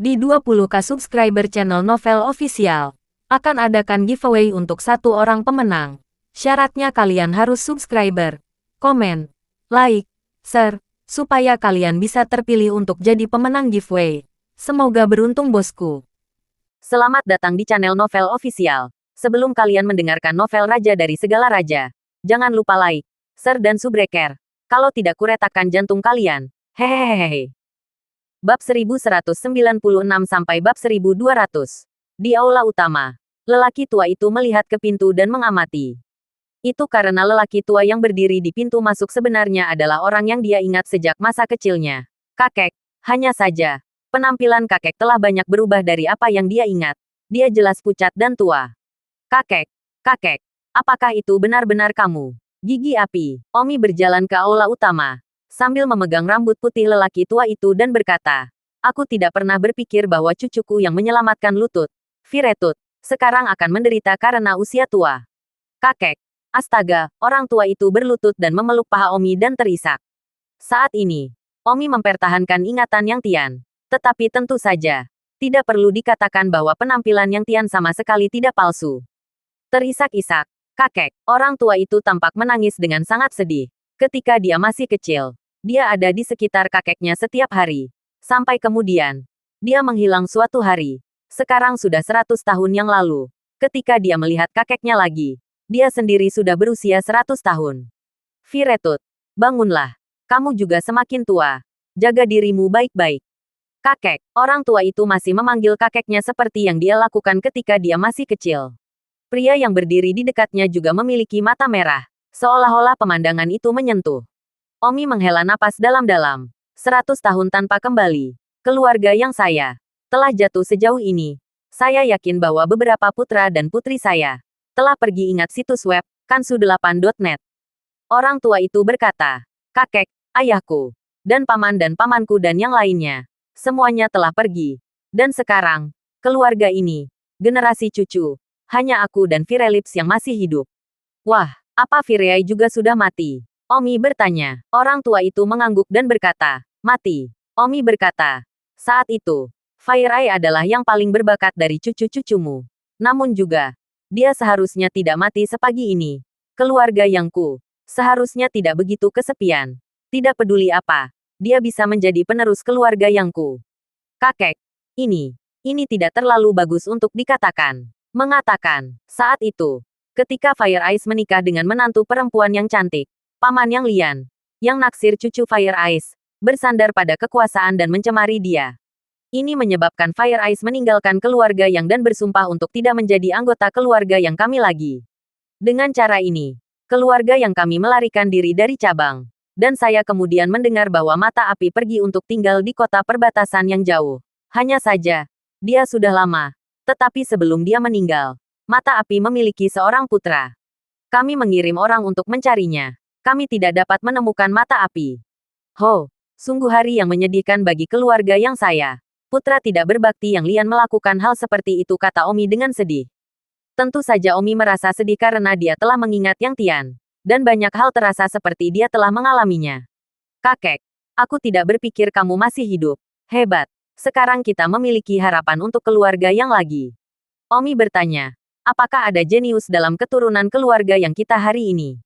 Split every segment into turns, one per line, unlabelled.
Di 20k subscriber channel Novel Official, akan adakan giveaway untuk satu orang pemenang. Syaratnya kalian harus subscriber, komen, like, share, supaya kalian bisa terpilih untuk jadi pemenang giveaway. Semoga beruntung bosku.
Selamat datang di channel Novel Official. Sebelum kalian mendengarkan novel Raja dari Segala Raja, jangan lupa like, share dan subscribe. Kalau tidak kuretakan jantung kalian. Hehehehe. Bab 1196 sampai bab 1200. Di aula utama, lelaki tua itu melihat ke pintu dan mengamati. Itu karena lelaki tua yang berdiri di pintu masuk sebenarnya adalah orang yang dia ingat sejak masa kecilnya. Kakek, hanya saja, penampilan kakek telah banyak berubah dari apa yang dia ingat. Dia jelas pucat dan tua. Kakek, apakah itu benar-benar kamu? Gigi api, Omi berjalan ke aula utama sambil memegang rambut putih lelaki tua itu dan berkata, aku tidak pernah berpikir bahwa cucuku yang menyelamatkan lutut, Firetut, sekarang akan menderita karena usia tua. Kakek, astaga, orang tua itu berlutut dan memeluk paha Omi dan terisak. Saat ini, Omi mempertahankan ingatan Yang Tian. Tetapi tentu saja, tidak perlu dikatakan bahwa penampilan Yang Tian sama sekali tidak palsu. Terisak-isak, kakek, orang tua itu tampak menangis dengan sangat sedih. Ketika dia masih kecil, dia ada di sekitar kakeknya setiap hari. Sampai kemudian, dia menghilang suatu hari. Sekarang sudah 100 tahun yang lalu. Ketika dia melihat kakeknya lagi, dia sendiri sudah berusia 100 tahun. Firetut, bangunlah. Kamu juga semakin tua. Jaga dirimu baik-baik. Kakek, orang tua itu masih memanggil kakeknya seperti yang dia lakukan ketika dia masih kecil. Pria yang berdiri di dekatnya juga memiliki mata merah. Seolah-olah pemandangan itu menyentuh. Omi menghela napas dalam-dalam. 100 tahun tanpa kembali. Keluarga yang saya telah jatuh sejauh ini. Saya yakin bahwa beberapa putra dan putri saya telah pergi. Ingat situs web, kansu8.net. Orang tua itu berkata, kakek, ayahku, dan pamanku dan yang lainnya. Semuanya telah pergi. Dan sekarang, keluarga ini, generasi cucu, hanya aku dan Firelips yang masih hidup. Wah, apa Firei juga sudah mati? Omi bertanya. Orang tua itu mengangguk dan berkata, mati. Omi berkata, saat itu, Firei adalah yang paling berbakat dari cucu-cucumu. Namun juga, dia seharusnya tidak mati sepagi ini. Keluarga Yangku seharusnya tidak begitu kesepian. Tidak peduli apa, dia bisa menjadi penerus keluarga Yangku. Kakek, ini tidak terlalu bagus untuk dikatakan. Mengatakan, saat itu, ketika Fire Ice menikah dengan menantu perempuan yang cantik, Paman Yang Lian, yang naksir cucu Fire Ice, bersandar pada kekuasaan dan mencemari dia. Ini menyebabkan Fire Ice meninggalkan keluarga Yang dan bersumpah untuk tidak menjadi anggota keluarga Yang kami lagi. Dengan cara ini, keluarga Yang kami melarikan diri dari cabang. Dan saya kemudian mendengar bahwa Mata Api pergi untuk tinggal di kota perbatasan yang jauh. Hanya saja, dia sudah lama. Tetapi sebelum dia meninggal, Mata Api memiliki seorang putra. Kami mengirim orang untuk mencarinya. Kami tidak dapat menemukan Mata Api. Ho, sungguh hari yang menyedihkan bagi keluarga yang saya. Putra tidak berbakti Yang Lian melakukan hal seperti itu, kata Omi dengan sedih. Tentu saja Omi merasa sedih karena dia telah mengingat Yang Tian. Dan banyak hal terasa seperti dia telah mengalaminya. Kakek, aku tidak berpikir kamu masih hidup. Hebat. Sekarang kita memiliki harapan untuk keluarga yang lagi. Omi bertanya, apakah ada jenius dalam keturunan keluarga yang kita hari ini?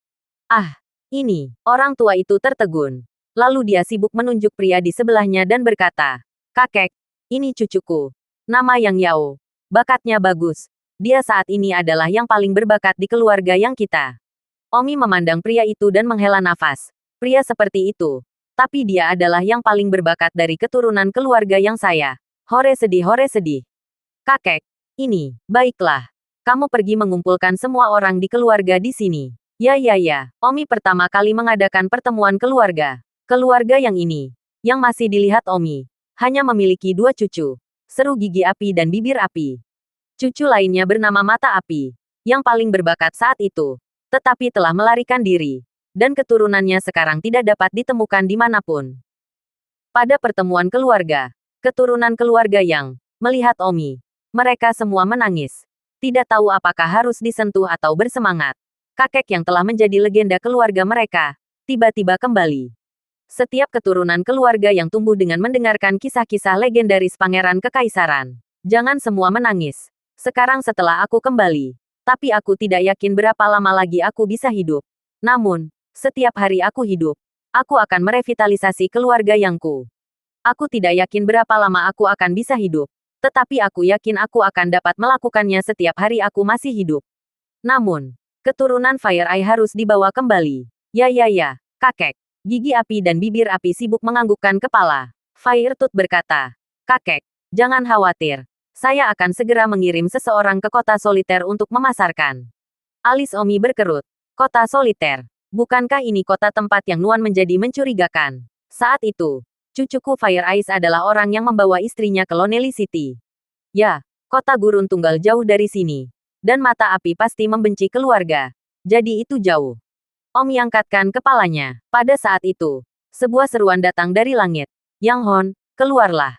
Ah, ini, orang tua itu tertegun. Lalu dia sibuk menunjuk pria di sebelahnya dan berkata, kakek, ini cucuku. Nama Yang Yao. Bakatnya bagus. Dia saat ini adalah yang paling berbakat di keluarga yang kita. Omi memandang pria itu dan menghela nafas. Pria seperti itu. Tapi dia adalah yang paling berbakat dari keturunan keluarga yang saya. Hore sedih. Kakek, ini, baiklah. Kamu pergi mengumpulkan semua orang di keluarga di sini. Ya. Omi pertama kali mengadakan pertemuan keluarga. Keluarga yang ini, yang masih dilihat Omi, hanya memiliki 2 cucu. Seru gigi api dan bibir api. Cucu lainnya bernama Mata Api, yang paling berbakat saat itu. Tetapi telah melarikan diri. Dan keturunannya sekarang tidak dapat ditemukan dimanapun. Pada pertemuan keluarga, keturunan keluarga yang melihat Omi, mereka semua menangis. Tidak tahu apakah harus disentuh atau bersemangat. Kakek yang telah menjadi legenda keluarga mereka, tiba-tiba kembali. Setiap keturunan keluarga yang tumbuh dengan mendengarkan kisah-kisah legendaris pangeran kekaisaran. Jangan semua menangis. Sekarang setelah aku kembali. Tapi aku tidak yakin berapa lama lagi aku bisa hidup. Namun, setiap hari aku hidup, aku akan merevitalisasi keluarga yangku. Aku tidak yakin berapa lama aku akan bisa hidup. Tetapi aku yakin aku akan dapat melakukannya setiap hari aku masih hidup. Namun, keturunan Fire Eye harus dibawa kembali. Ya, kakek. Gigi api dan bibir api sibuk menganggukkan kepala. Fire Tooth berkata, kakek, jangan khawatir. Saya akan segera mengirim seseorang ke kota soliter untuk memasarkan. Alis Omi berkerut. Kota soliter. Bukankah ini kota tempat yang Nuan menjadi mencurigakan? Saat itu, cucuku Fire Eyes adalah orang yang membawa istrinya ke Lonely City. Ya, kota gurun tunggal jauh dari sini. Dan mata api pasti membenci keluarga. Jadi itu jauh. Omi angkatkan kepalanya. Pada saat itu, sebuah seruan datang dari langit. Yang Hon, keluarlah.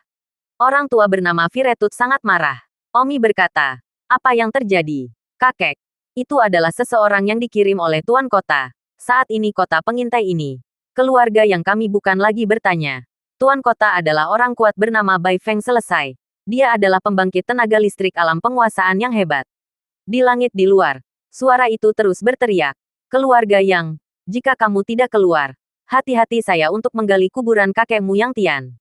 Orang tua bernama Firetut sangat marah. Omi berkata, apa yang terjadi? Kakek, itu adalah seseorang yang dikirim oleh Tuan Kota. Saat ini kota pengintai ini. Keluarga yang kami bukan lagi bertanya. Tuan Kota adalah orang kuat bernama Bai Feng selesai. Dia adalah pembangkit tenaga listrik alam penguasaan yang hebat. Di langit di luar, suara itu terus berteriak. Keluarga yang, jika kamu tidak keluar, hati-hati saya untuk menggali kuburan kakekmu yang Tian.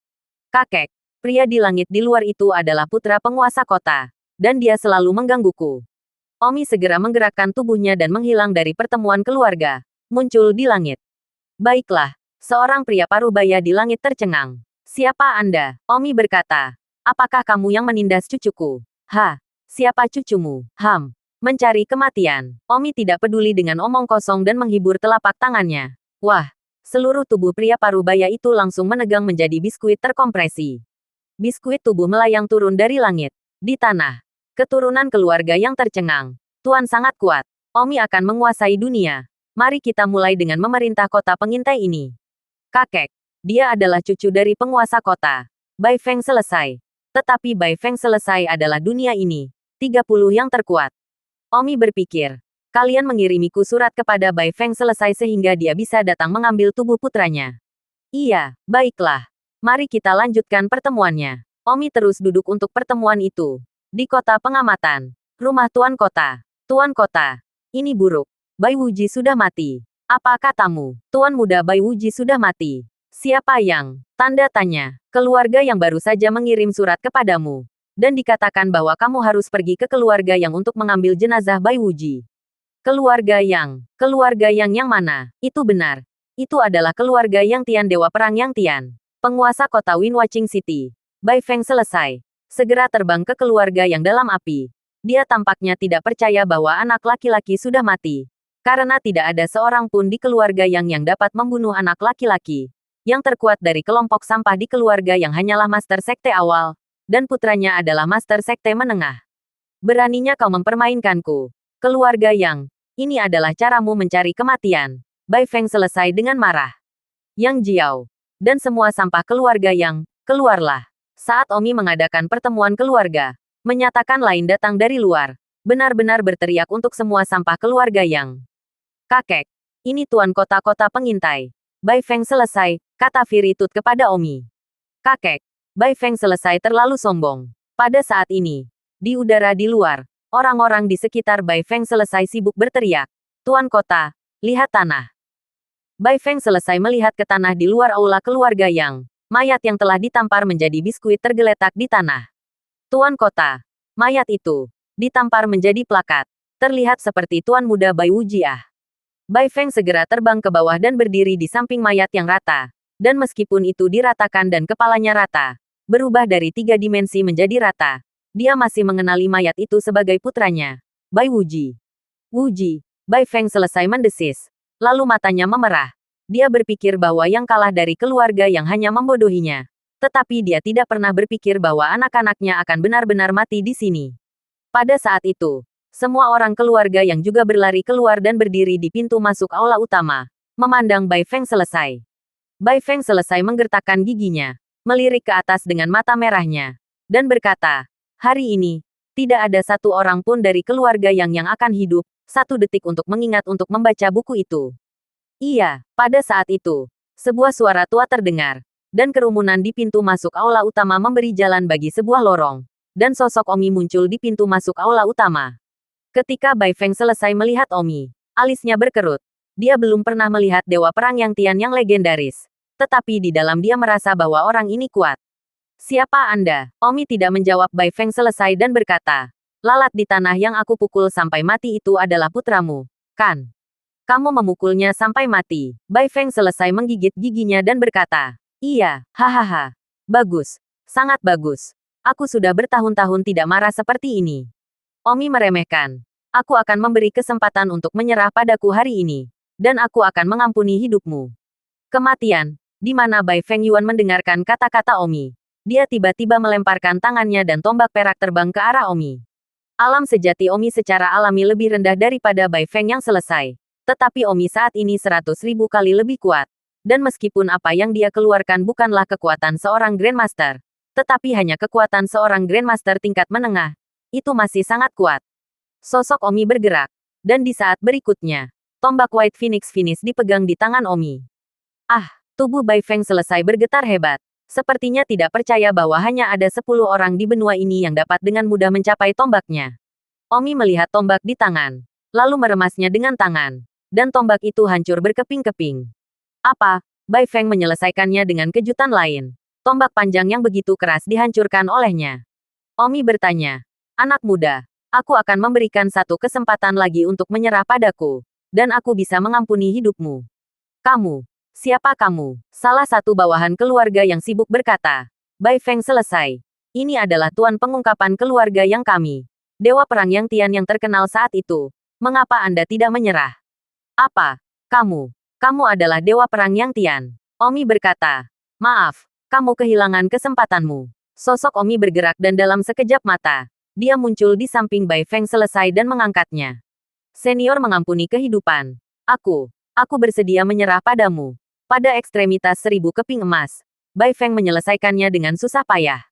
Kakek. Pria di langit di luar itu adalah putra penguasa kota. Dan dia selalu menggangguku. Omi segera menggerakkan tubuhnya dan menghilang dari pertemuan keluarga. Muncul di langit. Baiklah. Seorang pria parubaya di langit tercengang. Siapa Anda? Omi berkata. Apakah kamu yang menindas cucuku? Siapa cucumu? Mencari kematian. Omi tidak peduli dengan omong kosong dan menghibur telapak tangannya. Wah. Seluruh tubuh pria parubaya itu langsung menegang menjadi biskuit terkompresi. Biskuit tubuh melayang turun dari langit. Di tanah. Keturunan keluarga yang tercengang. Tuan sangat kuat. Omi akan menguasai dunia. Mari kita mulai dengan memerintah kota pengintai ini. Kakek. Dia adalah cucu dari penguasa kota. Bai Feng selesai. Tetapi Bai Feng selesai adalah dunia ini. 30 yang terkuat. Omi berpikir. Kalian mengirimiku surat kepada Bai Feng selesai sehingga dia bisa datang mengambil tubuh putranya. Iya, baiklah. Mari kita lanjutkan pertemuannya. Omi terus duduk untuk pertemuan itu. Di kota pengamatan. Rumah Tuan Kota. Tuan Kota. Ini buruk. Bai Wuji sudah mati. Apa katamu? Tuan muda Bai Wuji sudah mati. Siapa yang? Tanda tanya. Keluarga yang baru saja mengirim surat kepadamu. Dan dikatakan bahwa kamu harus pergi ke keluarga yang untuk mengambil jenazah Bai Wuji. Keluarga yang mana? Itu benar. Itu adalah keluarga yang Tian Dewa Perang yang Tian. Penguasa kota Winwaching City. Bai Feng selesai. Segera terbang ke keluarga yang dalam api. Dia tampaknya tidak percaya bahwa anak laki-laki sudah mati. Karena tidak ada seorang pun di keluarga yang dapat membunuh anak laki-laki. Yang terkuat dari kelompok sampah di keluarga yang hanyalah Master Sekte awal. Dan putranya adalah Master Sekte menengah. Beraninya kau mempermainkanku. Keluarga yang, ini adalah caramu mencari kematian. Bai Feng selesai dengan marah. Yang Jiao. Dan semua sampah keluarga yang, keluarlah. Saat Omi mengadakan pertemuan keluarga, menyatakan lain datang dari luar, benar-benar berteriak untuk semua sampah keluarga yang. Kakek, ini Tuan Kota-Kota pengintai. Bai Feng selesai, kata Firitut kepada Omi. Kakek, Bai Feng selesai terlalu sombong. Pada saat ini, di udara di luar, orang-orang di sekitar Bai Feng selesai sibuk berteriak. Tuan Kota, lihat tanah. Bai Feng selesai melihat ke tanah di luar aula keluarga yang, mayat yang telah ditampar menjadi biskuit tergeletak di tanah. Tuan Kota, mayat itu, ditampar menjadi plakat. Terlihat seperti Tuan Muda Bai Wuji ah. Bai Feng segera terbang ke bawah dan berdiri di samping mayat yang rata. Dan meskipun itu diratakan dan kepalanya rata, berubah dari 3 dimensi menjadi rata. Dia masih mengenali mayat itu sebagai putranya. Bai Wuji. Wuji, Bai Feng selesai mendesis. Lalu matanya memerah. Dia berpikir bahwa yang kalah dari keluarga yang hanya membodohinya. Tetapi dia tidak pernah berpikir bahwa anak-anaknya akan benar-benar mati di sini. Pada saat itu, semua orang keluarga yang juga berlari keluar dan berdiri di pintu masuk aula utama, memandang Bai Feng selesai. Bai Feng selesai menggertakkan giginya, melirik ke atas dengan mata merahnya, dan berkata, hari ini, tidak ada satu orang pun dari keluarga yang akan hidup, 1 detik untuk mengingat untuk membaca buku itu. Iya, pada saat itu, Sebuah suara tua terdengar, dan kerumunan di pintu masuk aula utama memberi jalan bagi sebuah lorong, dan sosok Omi muncul di pintu masuk aula utama. Ketika Bai Feng selesai melihat Omi, alisnya berkerut. Dia belum pernah melihat dewa perang Yang Tian yang legendaris, tetapi di dalam dia merasa bahwa orang ini kuat. Siapa Anda? Omi tidak menjawab. Bai Feng selesai dan berkata, lalat di tanah yang aku pukul sampai mati itu adalah putramu, kan? Kamu memukulnya sampai mati. Bai Feng selesai menggigit giginya dan berkata, iya, hahaha. Bagus. Sangat bagus. Aku sudah bertahun-tahun tidak marah seperti ini. Omi meremehkan. Aku akan memberi kesempatan untuk menyerah padaku hari ini. Dan aku akan mengampuni hidupmu. Kematian. Di mana Bai Feng Yuan mendengarkan kata-kata Omi. Dia tiba-tiba melemparkan tangannya dan tombak perak terbang ke arah Omi. Alam sejati Omi secara alami lebih rendah daripada Bai Feng yang selesai. Tetapi Omi saat ini 100.000 kali lebih kuat. Dan meskipun apa yang dia keluarkan bukanlah kekuatan seorang Grandmaster, tetapi hanya kekuatan seorang Grandmaster tingkat menengah, itu masih sangat kuat. Sosok Omi bergerak. Dan di saat berikutnya, tombak White Phoenix dipegang di tangan Omi. Ah, tubuh Bai Feng selesai bergetar hebat. Sepertinya tidak percaya bahwa hanya ada 10 orang di benua ini yang dapat dengan mudah mencapai tombaknya. Omi melihat tombak di tangan, lalu meremasnya dengan tangan. Dan tombak itu hancur berkeping-keping. Apa? Bai Feng menyelesaikannya dengan kejutan lain. Tombak panjang yang begitu keras dihancurkan olehnya. Omi bertanya, anak muda, aku akan memberikan satu kesempatan lagi untuk menyerah padaku. Dan aku bisa mengampuni hidupmu. Kamu. Siapa kamu? Salah satu bawahan keluarga yang sibuk berkata. Bai Feng selesai. Ini adalah tuan pengungkapan keluarga yang kami. Dewa perang Yang Tian yang terkenal saat itu. Mengapa Anda tidak menyerah? Apa? Kamu? Kamu adalah dewa perang Yang Tian. Omi berkata. Maaf, kamu kehilangan kesempatanmu. Sosok Omi bergerak dan dalam sekejap mata, dia muncul di samping Bai Feng selesai dan mengangkatnya. Senior mengampuni kehidupan. Aku bersedia menyerah padamu. Pada ekstremitas 1000 keping emas, Bai Feng menyelesaikannya dengan susah payah.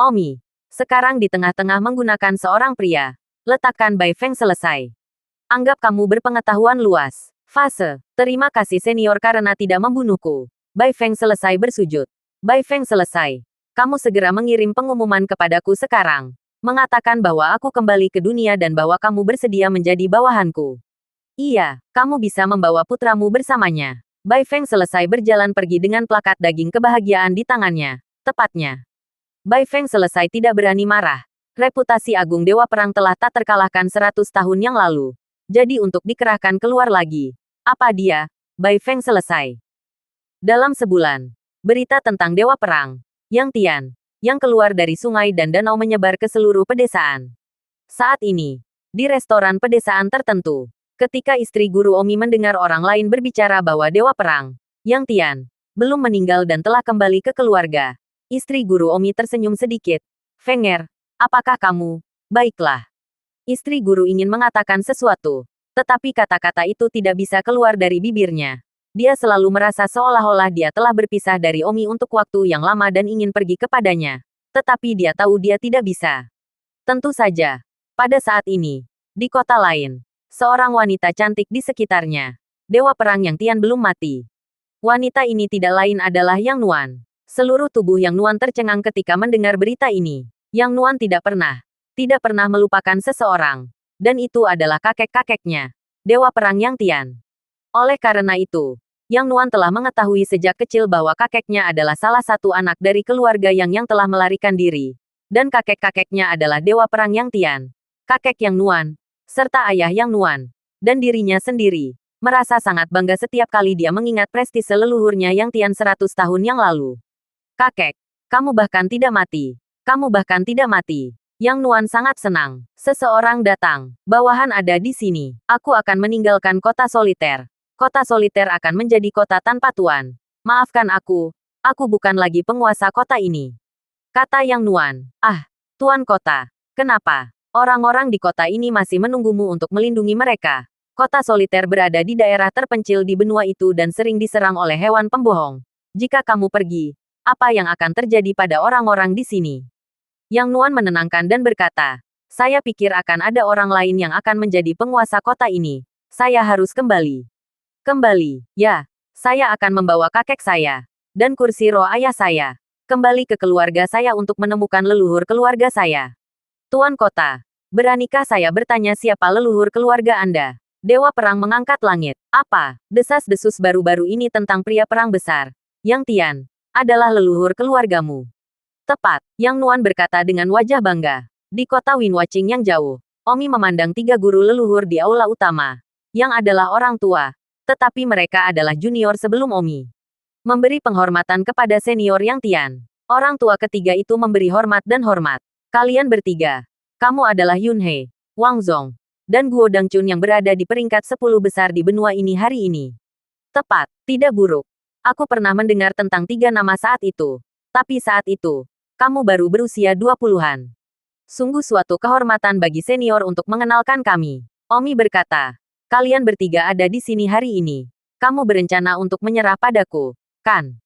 Omi, sekarang di tengah-tengah menggunakan seorang pria. Letakkan Bai Feng selesai. Anggap kamu berpengetahuan luas. Fase, terima kasih senior karena tidak membunuhku. Bai Feng selesai bersujud. Bai Feng selesai. Kamu segera mengirim pengumuman kepadaku sekarang. Mengatakan bahwa aku kembali ke dunia dan bahwa kamu bersedia menjadi bawahanku. Iya, kamu bisa membawa putramu bersamanya. Bai Feng selesai berjalan pergi dengan plakat daging kebahagiaan di tangannya. Tepatnya. Bai Feng selesai tidak berani marah. Reputasi Agung Dewa Perang telah tak terkalahkan 100 tahun yang lalu. Jadi untuk dikerahkan keluar lagi. Apa dia? Bai Feng selesai. Dalam sebulan, berita tentang Dewa Perang, Yang Tian, yang keluar dari sungai dan danau menyebar ke seluruh pedesaan. Saat ini, di restoran pedesaan tertentu, ketika istri guru Omi mendengar orang lain berbicara bahwa Dewa Perang, Yang Tian, belum meninggal dan telah kembali ke keluarga, istri guru Omi tersenyum sedikit. Fenger, apakah kamu? Baiklah. Istri guru ingin mengatakan sesuatu, tetapi kata-kata itu tidak bisa keluar dari bibirnya. Dia selalu merasa seolah-olah dia telah berpisah dari Omi untuk waktu yang lama dan ingin pergi kepadanya. Tetapi dia tahu dia tidak bisa. Tentu saja, pada saat ini, di kota lain, seorang wanita cantik di sekitarnya. Dewa perang Yang Tian belum mati. Wanita ini tidak lain adalah Yang Nuan. Seluruh tubuh Yang Nuan tercengang ketika mendengar berita ini. Yang Nuan tidak pernah melupakan seseorang. Dan itu adalah kakek-kakeknya. Dewa perang Yang Tian. Oleh karena itu, Yang Nuan telah mengetahui sejak kecil bahwa kakeknya adalah salah satu anak dari keluarga yang telah melarikan diri. Dan kakek-kakeknya adalah Dewa perang Yang Tian. Kakek Yang Nuan, serta ayah Yang Nuan, dan dirinya sendiri, merasa sangat bangga setiap kali dia mengingat prestise leluhurnya Yang Tian 100 tahun yang lalu. Kakek, kamu bahkan tidak mati. Kamu bahkan tidak mati. Yang Nuan sangat senang. Seseorang datang. Bawahan ada di sini. Aku akan meninggalkan kota soliter. Kota soliter akan menjadi kota tanpa tuan. Maafkan aku bukan lagi penguasa kota ini. Kata Yang Nuan. Ah, tuan kota. Kenapa? Orang-orang di kota ini masih menunggumu untuk melindungi mereka. Kota soliter berada di daerah terpencil di benua itu dan sering diserang oleh hewan pembohong. Jika kamu pergi, apa yang akan terjadi pada orang-orang di sini? Yang Nuan menenangkan dan berkata, saya pikir akan ada orang lain yang akan menjadi penguasa kota ini. Saya harus kembali. Kembali, ya. Saya akan membawa kakek saya dan kursi roh ayah saya kembali ke keluarga saya untuk menemukan leluhur keluarga saya. Tuan Kota, beranikah saya bertanya siapa leluhur keluarga Anda? Dewa Perang mengangkat langit. Apa? Desas-desus baru-baru ini tentang pria perang besar. Yang Tian adalah leluhur keluargamu. Tepat, Yang Nuan berkata dengan wajah bangga. Di kota Winwaching yang jauh, Omi memandang 3 guru leluhur di aula utama, yang adalah orang tua, tetapi mereka adalah junior sebelum Omi. Memberi penghormatan kepada senior Yang Tian. Orang tua ketiga itu memberi hormat dan hormat. Kalian bertiga. Kamu adalah Yun He, Wang Zong, dan Guo Dangchun yang berada di peringkat 10 besar di benua ini hari ini. Tepat, tidak buruk. Aku pernah mendengar tentang 3 nama saat itu. Tapi saat itu, kamu baru berusia 20-an. Sungguh suatu kehormatan bagi senior untuk mengenalkan kami. Omi berkata, kalian bertiga ada di sini hari ini. Kamu berencana untuk menyerah padaku, kan?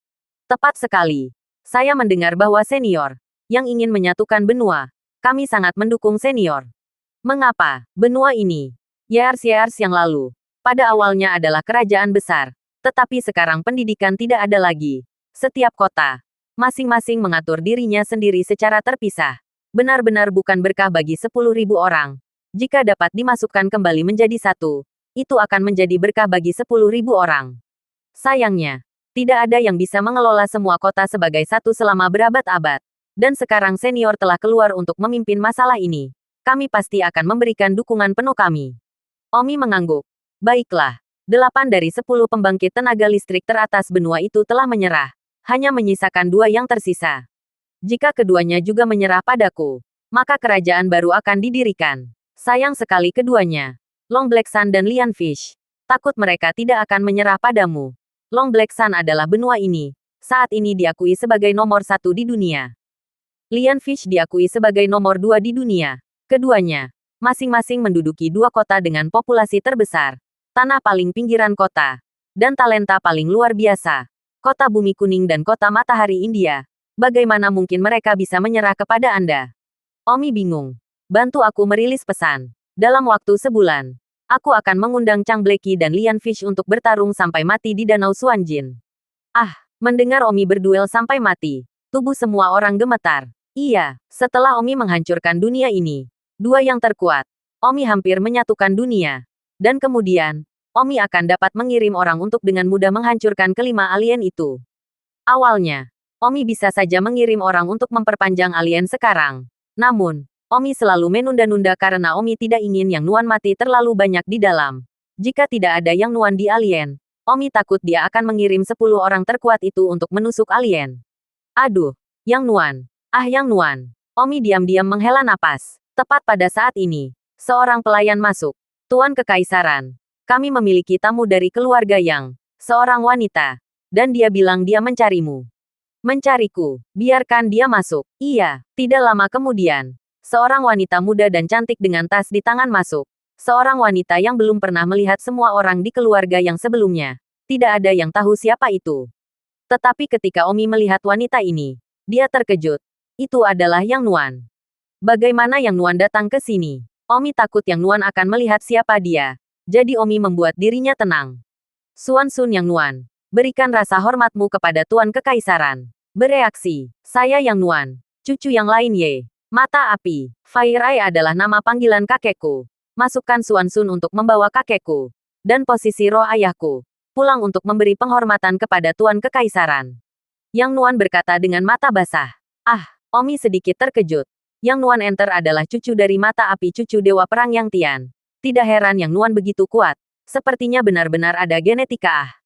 Tepat sekali. Saya mendengar bahwa senior yang ingin menyatukan benua. Kami sangat mendukung senior. Mengapa? Benua ini, years yang lalu, pada awalnya adalah kerajaan besar. Tetapi sekarang pendidikan tidak ada lagi. Setiap kota, masing-masing mengatur dirinya sendiri secara terpisah. Benar-benar bukan berkah bagi 10.000 orang. Jika dapat dimasukkan kembali menjadi satu, itu akan menjadi berkah bagi 10.000 orang. Sayangnya, tidak ada yang bisa mengelola semua kota sebagai satu selama berabad-abad. Dan sekarang senior telah keluar untuk memimpin masalah ini. Kami pasti akan memberikan dukungan penuh kami. Omi mengangguk. Baiklah, 8 dari 10 pembangkit tenaga listrik teratas benua itu telah menyerah. Hanya menyisakan 2 yang tersisa. Jika keduanya juga menyerah padaku, maka kerajaan baru akan didirikan. Sayang sekali keduanya, Long Black Sun dan Lian Fish. Takut mereka tidak akan menyerah padamu. Long Black Sun adalah benua ini. Saat ini diakui sebagai nomor 1 di dunia. Lian Fish diakui sebagai nomor 2 di dunia. Keduanya, masing-masing menduduki 2 kota dengan populasi terbesar, tanah paling pinggiran kota, dan talenta paling luar biasa. Kota Bumi Kuning dan Kota Matahari India. Bagaimana mungkin mereka bisa menyerah kepada Anda? Omi bingung. Bantu aku merilis pesan. Dalam waktu sebulan, aku akan mengundang Chang Blackie dan Lian Fish untuk bertarung sampai mati di Danau Suanjin. Ah, mendengar Omi berduel sampai mati, tubuh semua orang gemetar. Iya, setelah Omi menghancurkan dunia ini, 2 yang terkuat, Omi hampir menyatukan dunia. Dan kemudian, Omi akan dapat mengirim orang untuk dengan mudah menghancurkan kelima alien itu. Awalnya, Omi bisa saja mengirim orang untuk memperpanjang alien sekarang. Namun, Omi selalu menunda-nunda karena Omi tidak ingin Yang Nuan mati terlalu banyak di dalam. Jika tidak ada Yang Nuan di alien, Omi takut dia akan mengirim 10 orang terkuat itu untuk menusuk alien. Aduh, Yang Nuan. Ah Yang Nuan. Omi diam-diam menghela napas. Tepat pada saat ini, seorang pelayan masuk. Tuan Kekaisaran, kami memiliki tamu dari keluarga Yang, seorang wanita. Dan dia bilang dia mencarimu. Mencariku, biarkan dia masuk. Iya, tidak lama kemudian, seorang wanita muda dan cantik dengan tas di tangan masuk. Seorang wanita yang belum pernah melihat semua orang di keluarga Yang sebelumnya. Tidak ada yang tahu siapa itu. Tetapi ketika Omi melihat wanita ini, dia terkejut. Itu adalah Yang Nuan. Bagaimana Yang Nuan datang ke sini? Omi takut Yang Nuan akan melihat siapa dia. Jadi Omi membuat dirinya tenang. Suan Sun Yang Nuan, berikan rasa hormatmu kepada Tuan Kekaisaran. Bereaksi, saya Yang Nuan, cucu yang lain Ye. Mata api, Fire Eye adalah nama panggilan kakekku. Masukkan Suan Sun untuk membawa kakekku. Dan posisi roh ayahku. Pulang untuk memberi penghormatan kepada Tuan Kekaisaran. Yang Nuan berkata dengan mata basah. Ah, Omi sedikit terkejut. Yang Nuan Enter adalah cucu dari mata api cucu Dewa Perang Yang Tian. Tidak heran Yang Nuan begitu kuat. Sepertinya benar-benar ada genetika.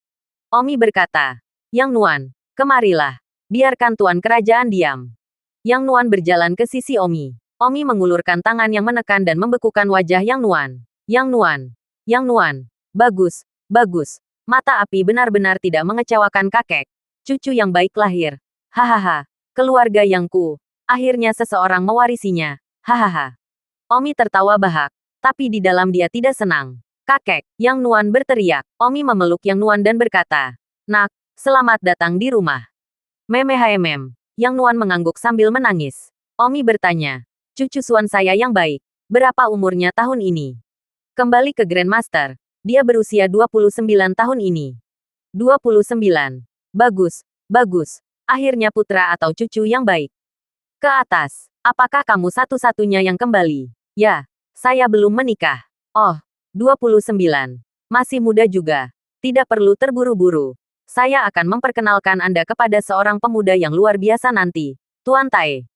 Omi berkata, Yang Nuan, kemarilah. Biarkan Tuan Kerajaan diam. Yang Nuan berjalan ke sisi Omi. Omi mengulurkan tangan yang menekan dan membekukan wajah Yang Nuan. Yang Nuan. Yang Nuan. Bagus. Bagus. Mata api benar-benar tidak mengecewakan kakek. Cucu yang baik lahir. Hahaha. Keluarga Yangku. Akhirnya seseorang mewarisinya. Hahaha. Omi tertawa bahak. Tapi di dalam dia tidak senang. Kakek. Yang Nuan berteriak. Omi memeluk Yang Nuan dan berkata, Nak, selamat datang di rumah. Memehmem. Yang Nuan mengangguk sambil menangis. Omi bertanya, cucu Suan saya yang baik, berapa umurnya tahun ini? Kembali ke Grandmaster, dia berusia 29 tahun ini. 29. Bagus, bagus. Akhirnya putra atau cucu yang baik. Ke atas. Apakah kamu satu-satunya yang kembali? Ya, saya belum menikah. Oh, 29. Masih muda juga. Tidak perlu terburu-buru. Saya akan memperkenalkan Anda kepada seorang pemuda yang luar biasa nanti, Tuan Tae.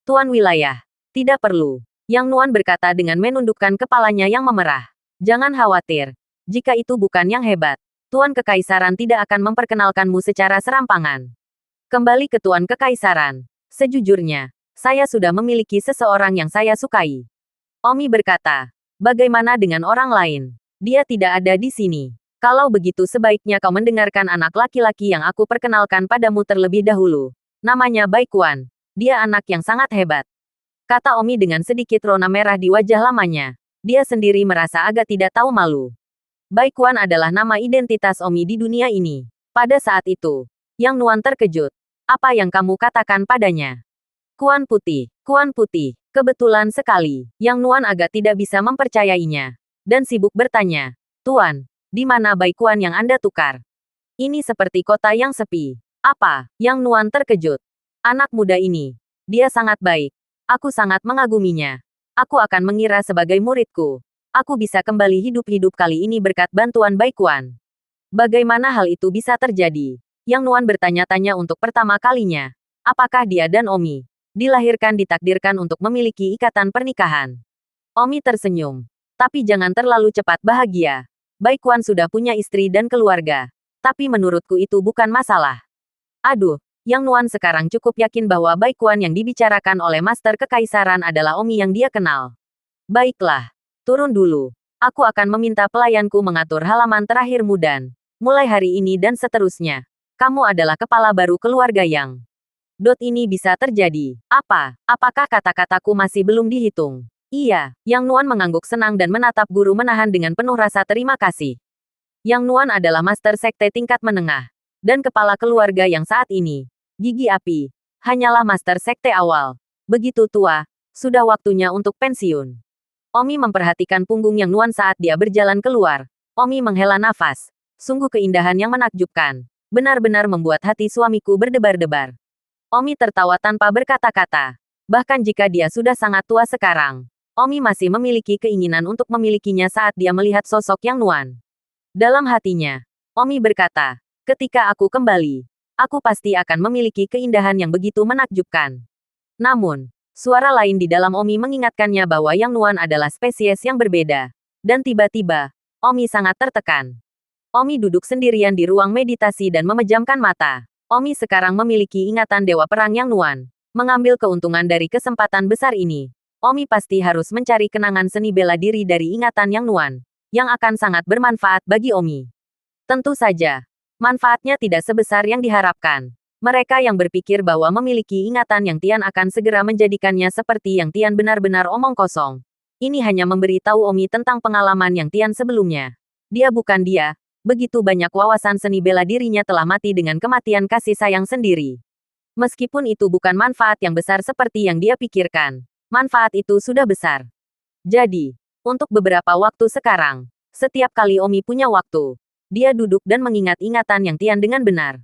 Tuan Wilayah. Tidak perlu. Yang Nuan berkata dengan menundukkan kepalanya yang memerah. Jangan khawatir. Jika itu bukan yang hebat, Tuan Kekaisaran tidak akan memperkenalkanmu secara serampangan. Kembali ke Tuan Kekaisaran. Sejujurnya, saya sudah memiliki seseorang yang saya sukai. Omi berkata, bagaimana dengan orang lain? Dia tidak ada di sini. Kalau begitu sebaiknya kau mendengarkan anak laki-laki yang aku perkenalkan padamu terlebih dahulu. Namanya Baikuan. Dia anak yang sangat hebat. Kata Omi dengan sedikit rona merah di wajah lamanya. Dia sendiri merasa agak tidak tahu malu. Baikuan adalah nama identitas Omi di dunia ini. Pada saat itu, Yang Nuan terkejut. Apa yang kamu katakan padanya? Kuan Putih. Kebetulan sekali, Yang Nuan agak tidak bisa mempercayainya. Dan sibuk bertanya, Tuan, di mana Baikuan yang Anda tukar? Ini seperti kota yang sepi. Apa? Yang Nuan terkejut. Anak muda ini. Dia sangat baik. Aku sangat mengaguminya. Aku akan mengira sebagai muridku. Aku bisa kembali hidup-hidup kali ini berkat bantuan Baikuan. Bagaimana hal itu bisa terjadi? Yang Nuan bertanya-tanya untuk pertama kalinya. Apakah dia dan Omi dilahirkan ditakdirkan untuk memiliki ikatan pernikahan? Omi tersenyum. Tapi jangan terlalu cepat bahagia. Baikuan sudah punya istri dan keluarga. Tapi menurutku itu bukan masalah. Aduh, Yang Nuan sekarang cukup yakin bahwa Baikuan yang dibicarakan oleh Master Kekaisaran adalah Omi yang dia kenal. Baiklah, turun dulu. Aku akan meminta pelayanku mengatur halaman terakhirmu dan, mulai hari ini dan seterusnya, kamu adalah kepala baru keluarga Yang. Ini bisa terjadi. Apakah kata-kataku masih belum dihitung? Iya, Yang Nuan mengangguk senang dan menatap guru menahan dengan penuh rasa terima kasih. Yang Nuan adalah Master Sekte tingkat menengah. Dan kepala keluarga yang saat ini, Gigi Api, hanyalah Master Sekte awal. Begitu tua, sudah waktunya untuk pensiun. Omi memperhatikan punggung Yang Nuan saat dia berjalan keluar. Omi menghela nafas. Sungguh keindahan yang menakjubkan. Benar-benar membuat hati suamiku berdebar-debar. Omi tertawa tanpa berkata-kata. Bahkan jika dia sudah sangat tua sekarang, Omi masih memiliki keinginan untuk memilikinya saat dia melihat sosok Yang Nuan. Dalam hatinya, Omi berkata, ketika aku kembali, aku pasti akan memiliki keindahan yang begitu menakjubkan. Namun, suara lain di dalam Omi mengingatkannya bahwa Yang Nuan adalah spesies yang berbeda. Dan tiba-tiba, Omi sangat tertekan. Omi duduk sendirian di ruang meditasi dan memejamkan mata. Omi sekarang memiliki ingatan Dewa Perang Yang Nuan. Mengambil keuntungan dari kesempatan besar ini, Omi pasti harus mencari kenangan seni bela diri dari ingatan Yang Nuan, yang akan sangat bermanfaat bagi Omi. Tentu saja, manfaatnya tidak sebesar yang diharapkan. Mereka yang berpikir bahwa memiliki ingatan Yang Tian akan segera menjadikannya seperti Yang Tian benar-benar omong kosong. Ini hanya memberi tahu Omi tentang pengalaman Yang Tian sebelumnya. Dia bukan dia, begitu banyak wawasan seni bela dirinya telah mati dengan kematian kasih sayang sendiri. Meskipun itu bukan manfaat yang besar seperti yang dia pikirkan, manfaat itu sudah besar. Jadi, untuk beberapa waktu sekarang, setiap kali Omi punya waktu, dia duduk dan mengingat ingatan Yang Tian dengan benar.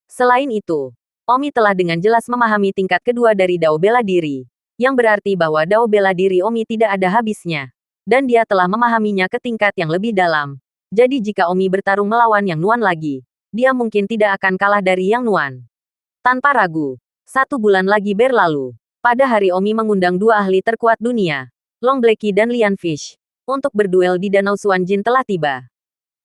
Selain itu, Omi telah dengan jelas memahami tingkat kedua dari Dao bela diri, yang berarti bahwa Dao bela diri Omi tidak ada habisnya. Dan dia telah memahaminya ke tingkat yang lebih dalam. Jadi jika Omi bertarung melawan Yang Nuan lagi, dia mungkin tidak akan kalah dari Yang Nuan. Tanpa ragu, 1 bulan lagi berlalu. Pada hari Omi mengundang 2 ahli terkuat dunia, Long Blacky dan Lian Fish, untuk berduel di Danau Suanjin telah tiba.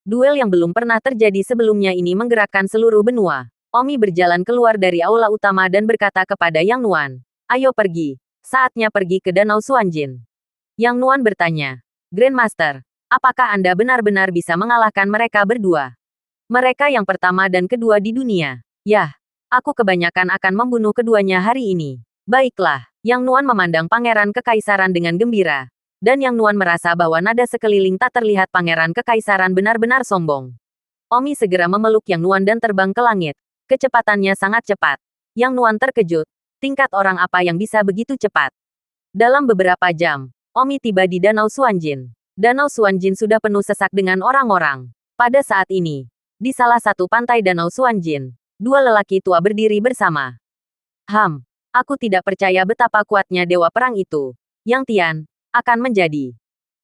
Duel yang belum pernah terjadi sebelumnya ini menggerakkan seluruh benua. Omi berjalan keluar dari aula utama dan berkata kepada Yang Nuan, ayo pergi, saatnya pergi ke Danau Suanjin. Yang Nuan bertanya, Grandmaster, apakah Anda benar-benar bisa mengalahkan mereka berdua? Mereka yang pertama dan kedua di dunia. Yah, aku kebanyakan akan membunuh keduanya hari ini. Baiklah, Yang Nuan memandang Pangeran Kekaisaran dengan gembira. Dan Yang Nuan merasa bahwa nada sekeliling tak terlihat Pangeran Kekaisaran benar-benar sombong. Omi segera memeluk Yang Nuan dan terbang ke langit. Kecepatannya sangat cepat. Yang Nuan terkejut. Tingkat orang apa yang bisa begitu cepat? Dalam beberapa jam, Omi tiba di Danau Suanjin. Danau Suanjin sudah penuh sesak dengan orang-orang. Pada saat ini, Di salah satu pantai Danau Suanjin, dua lelaki tua berdiri bersama. Aku tidak percaya betapa kuatnya Dewa Perang itu, Yang Tian, akan menjadi.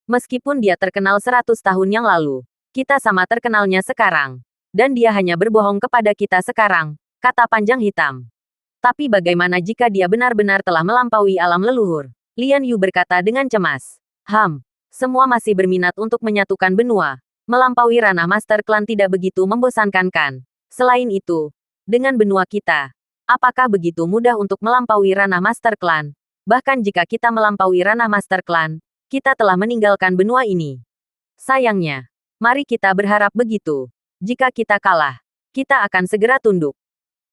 Meskipun dia terkenal 100 tahun yang lalu, kita sama terkenalnya sekarang. Dan dia hanya berbohong kepada kita sekarang, kata Panjang Hitam. Tapi bagaimana jika dia benar-benar telah melampaui alam leluhur? Lian Yu berkata dengan cemas. Semua masih berminat untuk menyatukan benua. Melampaui ranah Master Clan tidak begitu membosankan kan? Selain itu, dengan benua kita, apakah begitu mudah untuk melampaui ranah Master Clan? Bahkan jika kita melampaui ranah Master Clan, kita telah meninggalkan benua ini. Sayangnya, mari kita berharap begitu. Jika kita kalah, kita akan segera tunduk.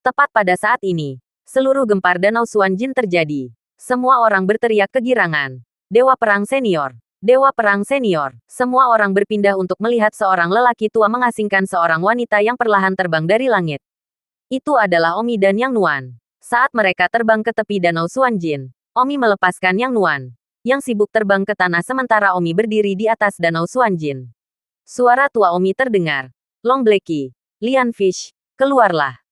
Tepat pada saat ini, seluruh gempar Danau Suanjin terjadi. Semua orang berteriak kegirangan. Dewa Perang Senior. Dewa Perang Senior. Semua orang berpindah untuk melihat seorang lelaki tua mengasingkan seorang wanita yang perlahan terbang dari langit. Itu adalah Omi dan Yang Nuan. Saat mereka terbang ke tepi Danau Suanjin, Omi melepaskan Yang Nuan, yang sibuk terbang ke tanah sementara Omi berdiri di atas Danau Suanjin. Suara tua Omi terdengar. Long Blacky, Lian Fish, keluarlah.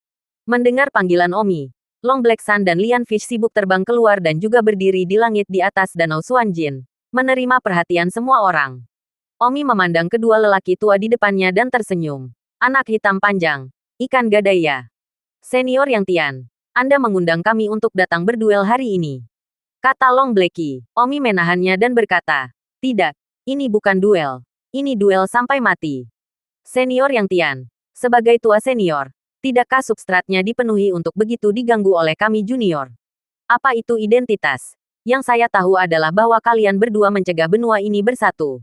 Mendengar panggilan Omi, Long Black Sun dan Lian Fish sibuk terbang keluar dan juga berdiri di langit di atas Danau Suanjin, menerima perhatian semua orang. Omi memandang kedua lelaki tua di depannya dan tersenyum. Anak hitam panjang, ikan gadaya. Senior Yang Tian, Anda mengundang kami untuk datang berduel hari ini. Kata Long Blacky. Omi menahannya dan berkata, tidak, ini bukan duel. Ini duel sampai mati. Senior Yang Tian, sebagai tua senior, tidakkah substratnya dipenuhi untuk begitu diganggu oleh kami junior? Apa itu identitas? Yang saya tahu adalah bahwa kalian berdua mencegah benua ini bersatu.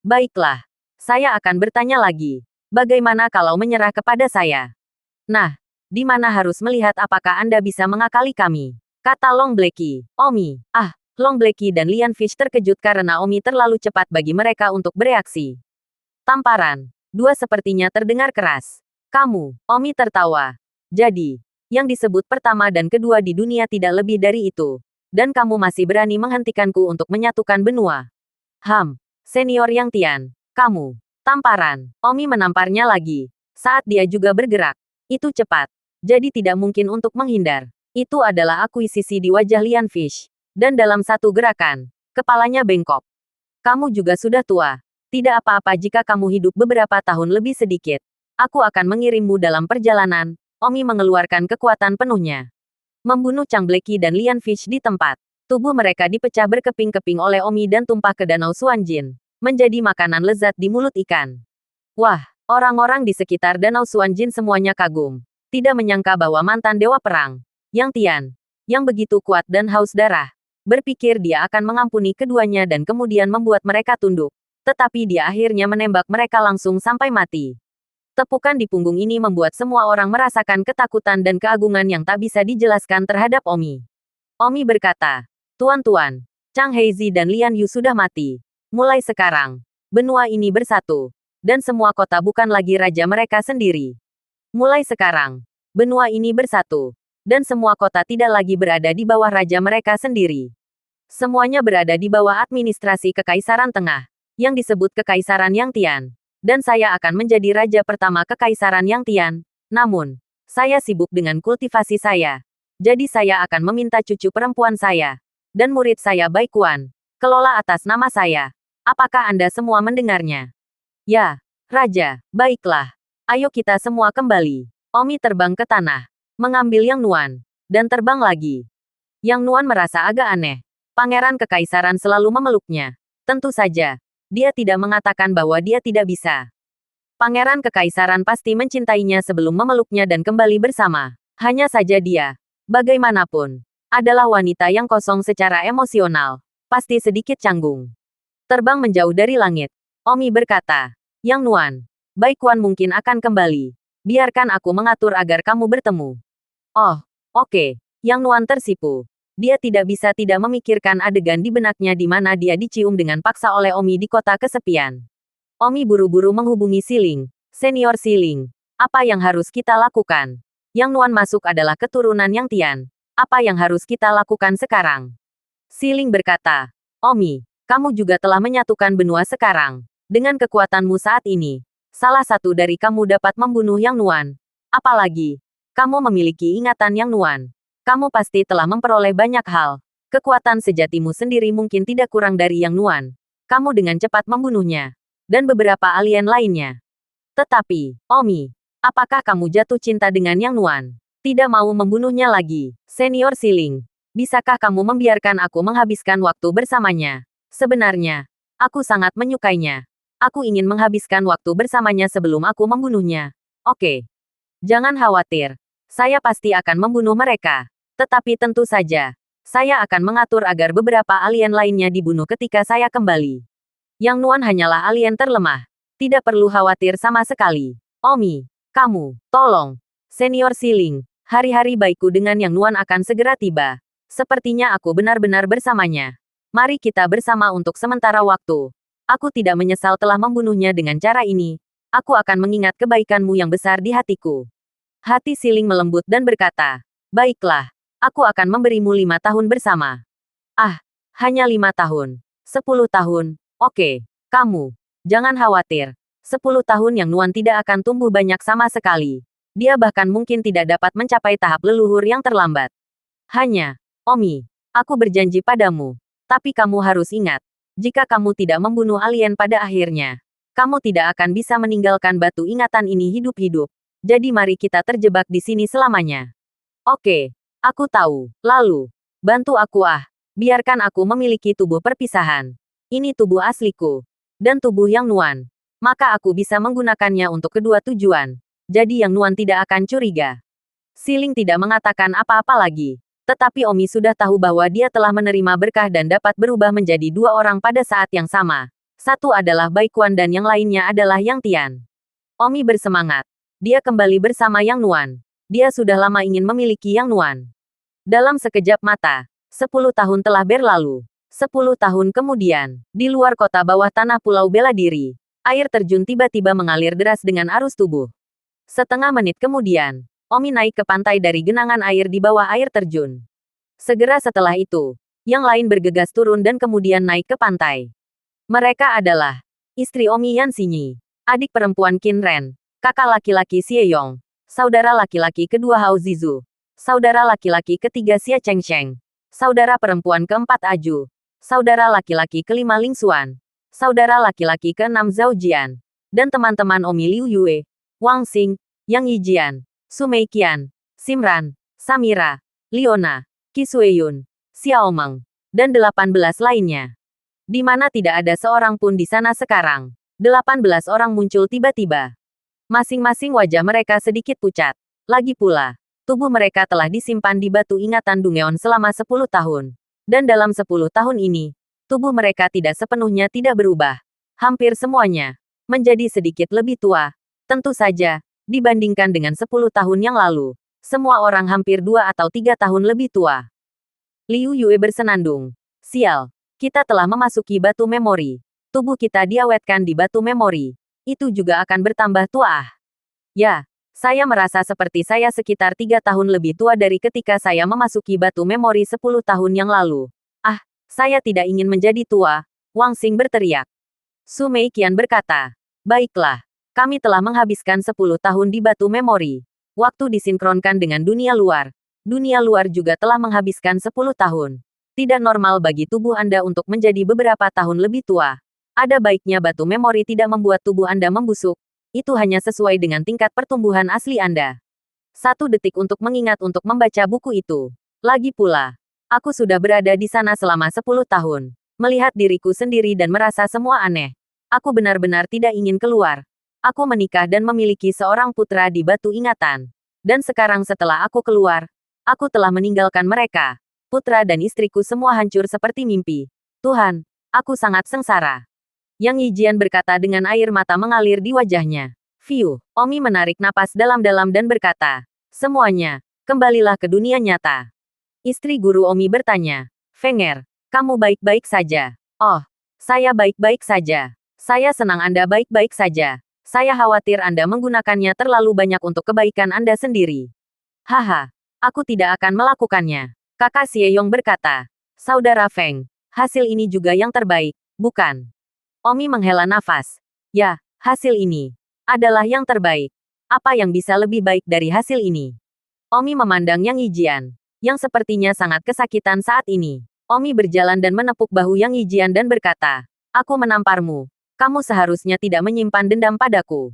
Baiklah, saya akan bertanya lagi. Bagaimana kalau menyerah kepada saya? Nah, di mana harus melihat apakah Anda bisa mengakali kami? Kata Long Blacky. Omi, Long Blacky dan Lian Fish terkejut karena Omi terlalu cepat bagi mereka untuk bereaksi. Tamparan. Dua sepertinya terdengar keras. Kamu, Omi tertawa. Jadi, yang disebut pertama dan kedua di dunia tidak lebih dari itu. Dan kamu masih berani menghentikanku untuk menyatukan benua. Senior Yang Tian, kamu. Tamparan. Omi menamparnya lagi. Saat dia juga bergerak. Itu cepat. Jadi tidak mungkin untuk menghindar. Itu adalah akuisisi di wajah Lian Fish. Dan dalam satu gerakan, kepalanya bengkok. Kamu juga sudah tua. Tidak apa-apa jika kamu hidup beberapa tahun lebih sedikit. Aku akan mengirimmu dalam perjalanan. Omi mengeluarkan kekuatan penuhnya. Membunuh Chang Blacky dan Lian Fish di tempat. Tubuh mereka dipecah berkeping-keping oleh Omi dan tumpah ke Danau Suanjin. Menjadi makanan lezat di mulut ikan. Wah, orang-orang di sekitar Danau Suanjin semuanya kagum. Tidak menyangka bahwa mantan Dewa Perang, Yang Tian, yang begitu kuat dan haus darah, berpikir dia akan mengampuni keduanya dan kemudian membuat mereka tunduk. Tetapi dia akhirnya menembak mereka langsung sampai mati. Tepukan di punggung ini membuat semua orang merasakan ketakutan dan keagungan yang tak bisa dijelaskan terhadap Omi. Omi berkata, Tuan-tuan, Chang Heizi dan Lian Yu sudah mati. Mulai sekarang, benua ini bersatu. Dan semua kota bukan lagi raja mereka sendiri. Mulai sekarang, benua ini bersatu. Dan semua kota tidak lagi berada di bawah raja mereka sendiri. Semuanya berada di bawah administrasi Kekaisaran Tengah, yang disebut Kekaisaran Yang Tian. Dan saya akan menjadi raja pertama Kekaisaran Yang Tian. Namun, saya sibuk dengan kultivasi saya. Jadi saya akan meminta cucu perempuan saya dan murid saya Bai Kuan kelola atas nama saya. Apakah Anda semua mendengarnya? Ya, Raja, baiklah. Ayo kita semua kembali. Omi terbang ke tanah, mengambil Yang Nuan, dan terbang lagi. Yang Nuan merasa agak aneh. Pangeran Kekaisaran selalu memeluknya. Tentu saja, dia tidak mengatakan bahwa dia tidak bisa. Pangeran Kekaisaran pasti mencintainya sebelum memeluknya dan kembali bersama. Hanya saja dia, bagaimanapun, adalah wanita yang kosong secara emosional. Pasti sedikit canggung. Terbang menjauh dari langit, Omi berkata, Yang Nuan, Bai Kuan mungkin akan kembali. Biarkan aku mengatur agar kamu bertemu. Oh, oke. Yang Nuan tersipu. Dia tidak bisa tidak memikirkan adegan di benaknya di mana dia dicium dengan paksa oleh Omi di kota kesepian. Omi buru-buru menghubungi Siling, senior Siling. Apa yang harus kita lakukan? Yang Nuan masuk adalah keturunan Yang Tian. Apa yang harus kita lakukan sekarang? Siling berkata, Omi, kamu juga telah menyatukan benua sekarang. Dengan kekuatanmu saat ini, Salah satu dari kamu dapat membunuh Yang Nuan. Apalagi, kamu memiliki ingatan Yang Nuan. Kamu pasti telah memperoleh banyak hal. Kekuatan sejatimu sendiri mungkin tidak kurang dari Yang Nuan. Kamu dengan cepat membunuhnya. Dan beberapa alien lainnya. Tetapi, Omi, apakah kamu jatuh cinta dengan Yang Nuan? Tidak mau membunuhnya lagi. Senior Siling, bisakah kamu membiarkan aku menghabiskan waktu bersamanya? Sebenarnya, aku sangat menyukainya. Aku ingin menghabiskan waktu bersamanya sebelum aku membunuhnya. Oke. Jangan khawatir. Saya pasti akan membunuh mereka. Tetapi tentu saja, saya akan mengatur agar beberapa alien lainnya dibunuh ketika saya kembali. Yang Nuan hanyalah alien terlemah. Tidak perlu khawatir sama sekali. Omi, kamu, tolong. Senior Siling, hari-hari baikku dengan Yang Nuan akan segera tiba. Sepertinya aku benar-benar bersamanya. Mari kita bersama untuk sementara waktu. Aku tidak menyesal telah membunuhnya dengan cara ini. Aku akan mengingat kebaikanmu yang besar di hatiku. Hati Siling melembut dan berkata, baiklah, aku akan memberimu 5 tahun bersama. Ah, hanya 5 tahun. 10 tahun, oke, kamu. Jangan khawatir. 10 tahun Yang Nuan tidak akan tumbuh banyak sama sekali. Dia bahkan mungkin tidak dapat mencapai tahap leluhur yang terlambat. Hanya, Omi, aku berjanji padamu. Tapi kamu harus ingat, jika kamu tidak membunuh alien pada akhirnya, kamu tidak akan bisa meninggalkan batu ingatan ini hidup-hidup. Jadi mari kita terjebak di sini selamanya. Oke, aku tahu. Lalu, bantu aku biarkan aku memiliki tubuh perpisahan. Ini tubuh asliku. Dan tubuh Yang Nuan. Maka aku bisa menggunakannya untuk kedua tujuan. Jadi Yang Nuan tidak akan curiga. Siling tidak mengatakan apa-apa lagi. Tetapi Omi sudah tahu bahwa dia telah menerima berkah dan dapat berubah menjadi 2 orang pada saat yang sama. Satu adalah Baikuan dan yang lainnya adalah Yang Tian. Omi bersemangat. Dia kembali bersama Yang Nuan. Dia sudah lama ingin memiliki Yang Nuan. Dalam sekejap mata, 10 tahun telah berlalu. 10 tahun kemudian, di luar kota bawah tanah Pulau Bela Diri, air terjun tiba-tiba mengalir deras dengan arus tubuh. Setengah menit kemudian, Omi naik ke pantai dari genangan air di bawah air terjun. Segera setelah itu, yang lain bergegas turun dan kemudian naik ke pantai. Mereka adalah istri Omi Yan Xinyi, adik perempuan Qin Ren, kakak laki-laki Xie Yong, saudara laki-laki kedua Hao Zizu, saudara laki-laki ketiga Xie Chengsheng, saudara perempuan keempat Aju, saudara laki-laki kelima Ling Xuan, saudara laki-laki keenam Zhao Jian, dan teman-teman Omi Liu Yue, Wang Xing, Yang Yijian, Su Meiqian, Simran, Samira, Liona, Qi Sueyun, Xiao Meng, dan 18 lainnya. Di mana tidak ada seorang pun di sana sekarang. 18 orang muncul tiba-tiba. Masing-masing wajah mereka sedikit pucat. Lagi pula, tubuh mereka telah disimpan di batu ingatan Dungeon selama 10 tahun. Dan dalam 10 tahun ini, tubuh mereka tidak sepenuhnya tidak berubah. Hampir semuanya menjadi sedikit lebih tua. Tentu saja, dibandingkan dengan 10 tahun yang lalu, semua orang hampir 2 atau 3 tahun lebih tua. Liu Yue bersenandung. Sial, kita telah memasuki batu memori. Tubuh kita diawetkan di batu memori. Itu juga akan bertambah tua. Ya, saya merasa seperti saya sekitar 3 tahun lebih tua dari ketika saya memasuki batu memori 10 tahun yang lalu. Ah, saya tidak ingin menjadi tua, Wang Xing berteriak. Su Meiqian berkata, baiklah, kami telah menghabiskan 10 tahun di batu memori. Waktu disinkronkan dengan dunia luar. Dunia luar juga telah menghabiskan 10 tahun. Tidak normal bagi tubuh Anda untuk menjadi beberapa tahun lebih tua. Ada baiknya batu memori tidak membuat tubuh Anda membusuk. Itu hanya sesuai dengan tingkat pertumbuhan asli Anda. 1 detik untuk mengingat untuk membaca buku itu. Lagi pula, aku sudah berada di sana selama 10 tahun. Melihat diriku sendiri dan merasa semua aneh. Aku benar-benar tidak ingin keluar. Aku menikah dan memiliki seorang putra di batu ingatan. Dan sekarang setelah aku keluar, aku telah meninggalkan mereka. Putra dan istriku semua hancur seperti mimpi. Tuhan, aku sangat sengsara. Yang Yijian berkata dengan air mata mengalir di wajahnya. Fiu, Omi menarik napas dalam-dalam dan berkata, semuanya, kembalilah ke dunia nyata. Istri guru Omi bertanya, Fenger, kamu baik-baik saja? Oh, saya baik-baik saja. Saya senang Anda baik-baik saja. Saya khawatir Anda menggunakannya terlalu banyak untuk kebaikan Anda sendiri. Haha, aku tidak akan melakukannya. Kakak Xie Yong berkata, Saudara Feng, hasil ini juga yang terbaik, bukan? Omi menghela nafas. Ya, hasil ini. adalah yang terbaik. Apa yang bisa lebih baik dari hasil ini? Omi memandang Yang Yijian, yang sepertinya sangat kesakitan saat ini. Omi berjalan dan menepuk bahu Yang Yijian dan berkata, "Aku menamparmu. Kamu seharusnya tidak menyimpan dendam padaku."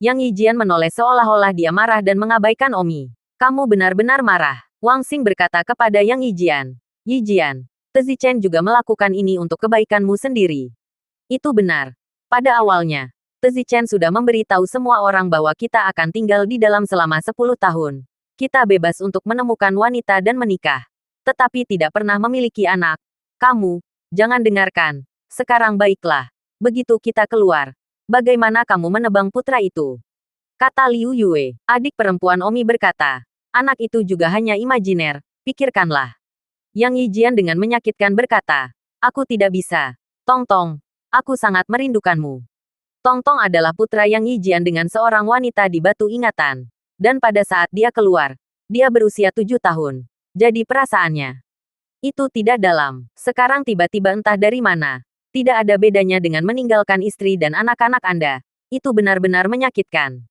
Yang Yijian menoleh seolah-olah dia marah dan mengabaikan Omi. "Kamu benar-benar marah," Wang Xing berkata kepada Yang Yijian. "Yijian, Zichen juga melakukan ini untuk kebaikanmu sendiri." Itu benar. Pada awalnya, Zichen sudah memberitahu semua orang bahwa kita akan tinggal di dalam selama 10 tahun. Kita bebas untuk menemukan wanita dan menikah. Tetapi tidak pernah memiliki anak. Kamu, jangan dengarkan. Sekarang baiklah. Begitu kita keluar. Bagaimana kamu menebang putra itu? Kata Liu Yue. Adik perempuan Omi berkata. Anak itu juga hanya imajiner. Pikirkanlah. Yang Yijian dengan menyakitkan berkata. Aku tidak bisa. Tong Tong. Aku sangat merindukanmu. Tong Tong adalah putra Yang Yijian dengan seorang wanita di batu ingatan. Dan pada saat dia keluar, dia berusia 7 tahun. Jadi perasaannya itu tidak dalam. Sekarang tiba-tiba entah dari mana. Tidak ada bedanya dengan meninggalkan istri dan anak-anak Anda. Itu benar-benar menyakitkan.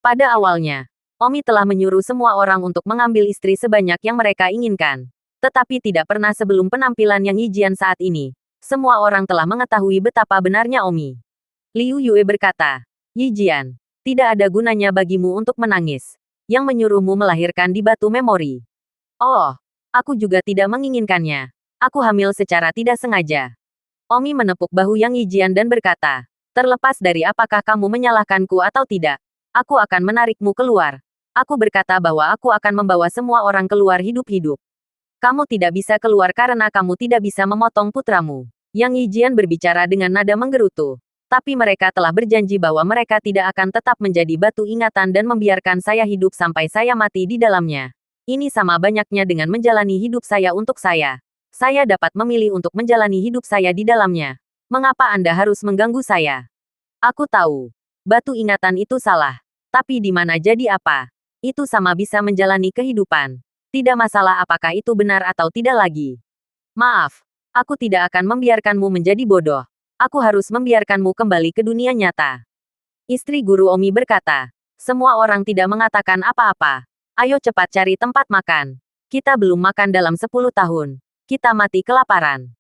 Pada awalnya, Omi telah menyuruh semua orang untuk mengambil istri sebanyak yang mereka inginkan. Tetapi tidak pernah sebelum penampilan Yang Yijian saat ini. Semua orang telah mengetahui betapa benarnya Omi. Liu Yue berkata, Yijian, tidak ada gunanya bagimu untuk menangis. Yang menyuruhmu melahirkan di batu memori. Oh, aku juga tidak menginginkannya. Aku hamil secara tidak sengaja. Omi menepuk bahu Yang Yijian dan berkata, terlepas dari apakah kamu menyalahkanku atau tidak, aku akan menarikmu keluar. Aku berkata bahwa aku akan membawa semua orang keluar hidup-hidup. Kamu tidak bisa keluar karena kamu tidak bisa memotong putramu. Yang Yijian berbicara dengan nada menggerutu. Tapi mereka telah berjanji bahwa mereka tidak akan tetap menjadi batu ingatan dan membiarkan saya hidup sampai saya mati di dalamnya. Ini sama banyaknya dengan menjalani hidup saya untuk saya. Saya dapat memilih untuk menjalani hidup saya di dalamnya. Mengapa Anda harus mengganggu saya? Aku tahu. Batu ingatan itu salah. Tapi di mana jadi apa? Itu sama bisa menjalani kehidupan. Tidak masalah apakah itu benar atau tidak lagi. Maaf. Aku tidak akan membiarkanmu menjadi bodoh. Aku harus membiarkanmu kembali ke dunia nyata. Istri guru Omi berkata, semua orang tidak mengatakan apa-apa. Ayo cepat cari tempat makan. Kita belum makan dalam 10 tahun. Kita mati kelaparan.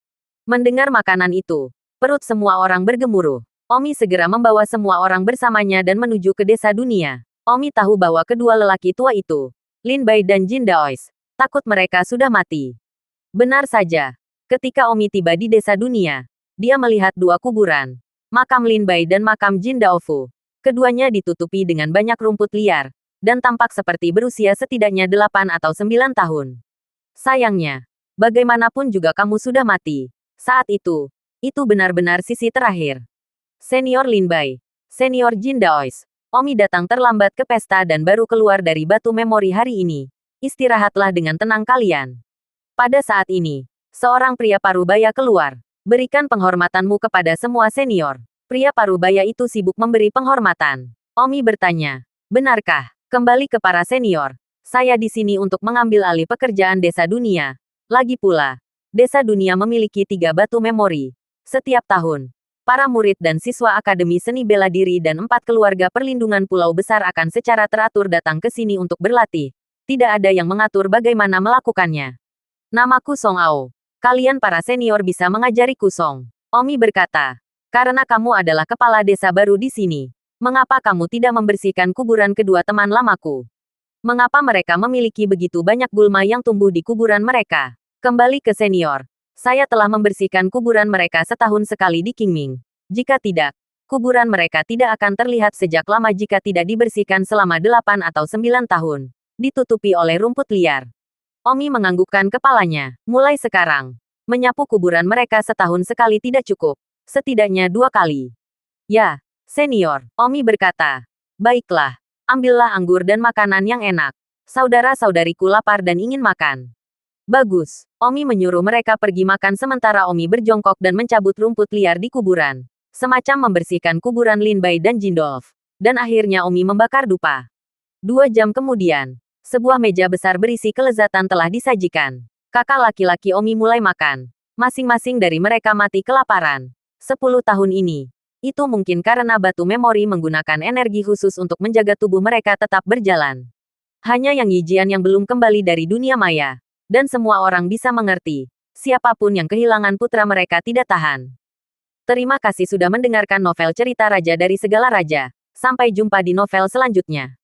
Mendengar makanan itu, perut semua orang bergemuruh. Omi segera membawa semua orang bersamanya dan menuju ke desa dunia. Omi tahu bahwa kedua lelaki tua itu, Lin Bai dan Jin Daois, takut mereka sudah mati. Benar saja. Ketika Omi tiba di desa dunia, dia melihat dua kuburan. Makam Lin Bai dan makam Jin Daofu. Keduanya ditutupi dengan banyak rumput liar, dan tampak seperti berusia setidaknya 8 atau 9 tahun. Sayangnya, bagaimanapun juga kamu sudah mati. Saat itu benar-benar sisi terakhir. Senior Lin Bai, Senior Jin Daois, Omi datang terlambat ke pesta dan baru keluar dari batu memori hari ini. Istirahatlah dengan tenang kalian. Pada saat ini, seorang pria parubaya keluar. Berikan penghormatanmu kepada semua senior. Pria parubaya itu sibuk memberi penghormatan. Omi bertanya, benarkah? Kembali ke para senior. Saya di sini untuk mengambil alih pekerjaan desa dunia. Lagi pula, desa dunia memiliki 3 batu memori. Setiap tahun, para murid dan siswa Akademi Seni Bela Diri dan 4 keluarga perlindungan pulau besar akan secara teratur datang ke sini untuk berlatih. Tidak ada yang mengatur bagaimana melakukannya. Namaku Song Ao. Kalian para senior bisa mengajariku Song. Omi berkata, karena kamu adalah kepala desa baru di sini. Mengapa kamu tidak membersihkan kuburan kedua teman lamaku? Mengapa mereka memiliki begitu banyak gulma yang tumbuh di kuburan mereka? Kembali ke senior. Saya telah membersihkan kuburan mereka setahun sekali di Qingming. Jika tidak, kuburan mereka tidak akan terlihat sejak lama jika tidak dibersihkan selama 8 atau 9 tahun. Ditutupi oleh rumput liar. Omi menganggukkan kepalanya. Mulai sekarang, menyapu kuburan mereka setahun sekali tidak cukup. Setidaknya 2 kali. Ya, senior, Omi berkata. Baiklah, ambillah anggur dan makanan yang enak. Saudara-saudariku lapar dan ingin makan. Bagus, Omi menyuruh mereka pergi makan sementara Omi berjongkok dan mencabut rumput liar di kuburan. Semacam membersihkan kuburan Lin Bai dan Jindolf. Dan akhirnya Omi membakar dupa. 2 jam kemudian, sebuah meja besar berisi kelezatan telah disajikan. Kakak laki-laki Omi mulai makan. Masing-masing dari mereka mati kelaparan. 10 tahun ini, Itu mungkin karena batu memori menggunakan energi khusus untuk menjaga tubuh mereka tetap berjalan. Hanya Yang Yijian yang belum kembali dari dunia maya. Dan semua orang bisa mengerti. Siapapun yang kehilangan putra mereka tidak tahan. Terima kasih sudah mendengarkan novel cerita Raja dari Segala Raja. Sampai jumpa di novel selanjutnya.